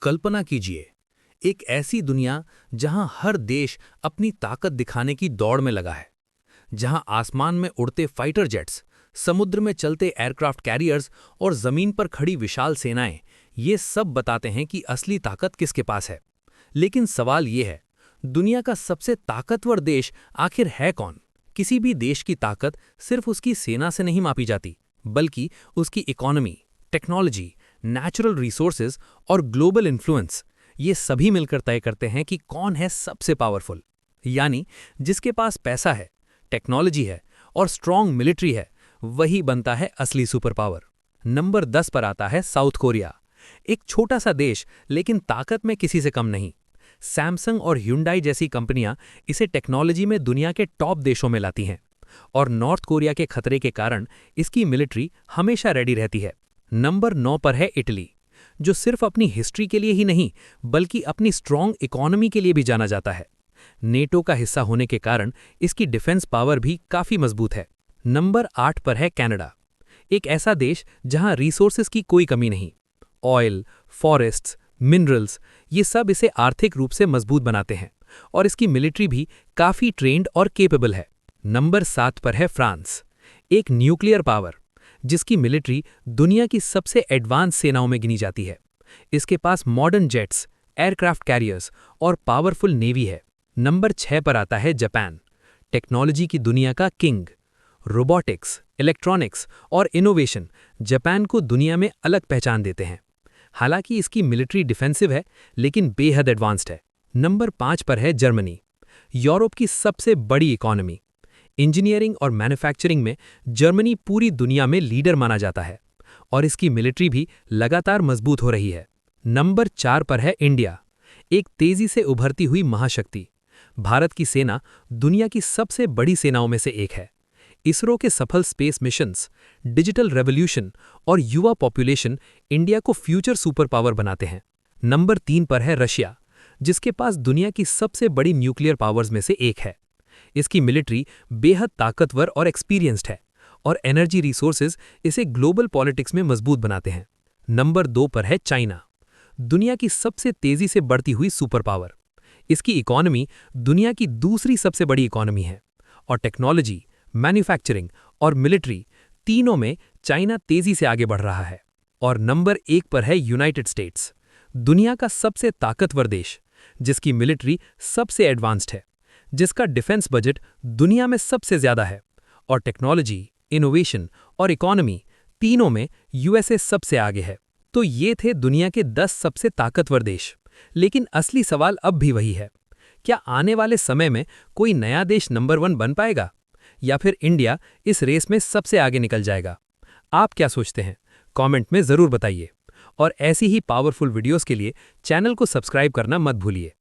कल्पना कीजिए, एक ऐसी दुनिया जहां हर देश अपनी ताकत दिखाने की दौड़ में लगा है, जहां आसमान में उड़ते फाइटर जेट्स, समुद्र में चलते एयरक्राफ्ट कैरियर्स और जमीन पर खड़ी विशाल सेनाएं ये सब बताते हैं कि असली ताकत किसके पास है। लेकिन सवाल ये है, दुनिया का सबसे ताकतवर देश आखिर है कौन? किसी भी देश की ताकत सिर्फ उसकी सेना से नहीं मापी जाती, बल्कि उसकी इकोनॉमी, टेक्नोलॉजी, नेचुरल रिसोर्सेज और ग्लोबल इन्फ्लुएंस, ये सभी मिलकर तय करते हैं कि कौन है सबसे पावरफुल। यानी जिसके पास पैसा है, टेक्नोलॉजी है और स्ट्रॉन्ग मिलिट्री है, वही बनता है असली सुपर पावर। नंबर 10 पर आता है साउथ कोरिया। एक छोटा सा देश, लेकिन ताकत में किसी से कम नहीं। सैमसंग और ह्यूंडई जैसी कंपनियां इसे टेक्नोलॉजी में दुनिया के टॉप देशों में लाती हैं, और नॉर्थ कोरिया के खतरे के कारण इसकी मिलिट्री हमेशा रेडी रहती है। नंबर 9 पर है इटली, जो सिर्फ अपनी हिस्ट्री के लिए ही नहीं, बल्कि अपनी स्ट्रॉन्ग इकोनॉमी के लिए भी जाना जाता है। नेटो का हिस्सा होने के कारण इसकी डिफेंस पावर भी काफी मजबूत है। नंबर 8 पर है कनाडा, एक ऐसा देश जहां रिसोर्सेज की कोई कमी नहीं। ऑयल, फॉरेस्ट्स, मिनरल्स, ये सब इसे आर्थिक रूप से मजबूत बनाते हैं, और इसकी मिलिट्री भी काफी ट्रेंड और केपेबल है। नंबर 7 पर है फ्रांस, एक न्यूक्लियर पावर जिसकी मिलिट्री दुनिया की सबसे एडवांस सेनाओं में गिनी जाती है। इसके पास मॉडर्न जेट्स, एयरक्राफ्ट कैरियर्स और पावरफुल नेवी है। नंबर 6 पर आता है जापान, टेक्नोलॉजी की दुनिया का किंग। रोबोटिक्स, इलेक्ट्रॉनिक्स और इनोवेशन जापान को दुनिया में अलग पहचान देते हैं। हालांकि इसकी मिलिट्री डिफेंसिव है, लेकिन बेहद एडवांस्ड है। नंबर 5 पर है जर्मनी, यूरोप की सबसे बड़ी इकोनॉमी। इंजीनियरिंग और मैन्युफैक्चरिंग में जर्मनी पूरी दुनिया में लीडर माना जाता है, और इसकी मिलिट्री भी लगातार मजबूत हो रही है। नंबर 4 पर है इंडिया, एक तेजी से उभरती हुई महाशक्ति। भारत की सेना दुनिया की सबसे बड़ी सेनाओं में से एक है। इसरो के सफल स्पेस मिशंस, डिजिटल रेवोल्यूशन और युवा पॉपुलेशन इंडिया को फ्यूचर सुपर पावर बनाते हैं। नंबर 3 पर है रशिया, जिसके पास दुनिया की सबसे बड़ी न्यूक्लियर पावर्स में से एक है। इसकी मिलिट्री बेहद ताकतवर और एक्सपीरियंस्ड है, और एनर्जी रिसोर्सेज इसे ग्लोबल पॉलिटिक्स में मजबूत बनाते हैं। नंबर 2 पर है चाइना, दुनिया की सबसे तेजी से बढ़ती हुई सुपर पावर। इसकी इकोनॉमी दुनिया की दूसरी सबसे बड़ी इकोनॉमी है, और टेक्नोलॉजी, मैन्युफैक्चरिंग और मिलिट्री तीनों में चाइना तेजी से आगे बढ़ रहा है। और नंबर 1 पर है यूनाइटेड स्टेट्स, दुनिया का सबसे ताकतवर देश, जिसकी मिलिट्री सबसे एडवांस्ड है, जिसका डिफेंस बजट दुनिया में सबसे ज्यादा है, और टेक्नोलॉजी, इनोवेशन और इकोनॉमी तीनों में यूएसए सबसे आगे है। तो ये थे दुनिया के 10 सबसे ताकतवर देश। लेकिन असली सवाल अब भी वही है, क्या आने वाले समय में कोई नया देश नंबर 1 बन पाएगा, या फिर इंडिया इस रेस में सबसे आगे निकल जाएगा? आप क्या सोचते हैं? कमेंट में जरूर बताइए, और ऐसी ही पावरफुल वीडियोस के लिए चैनल को सब्सक्राइब करना मत भूलिए।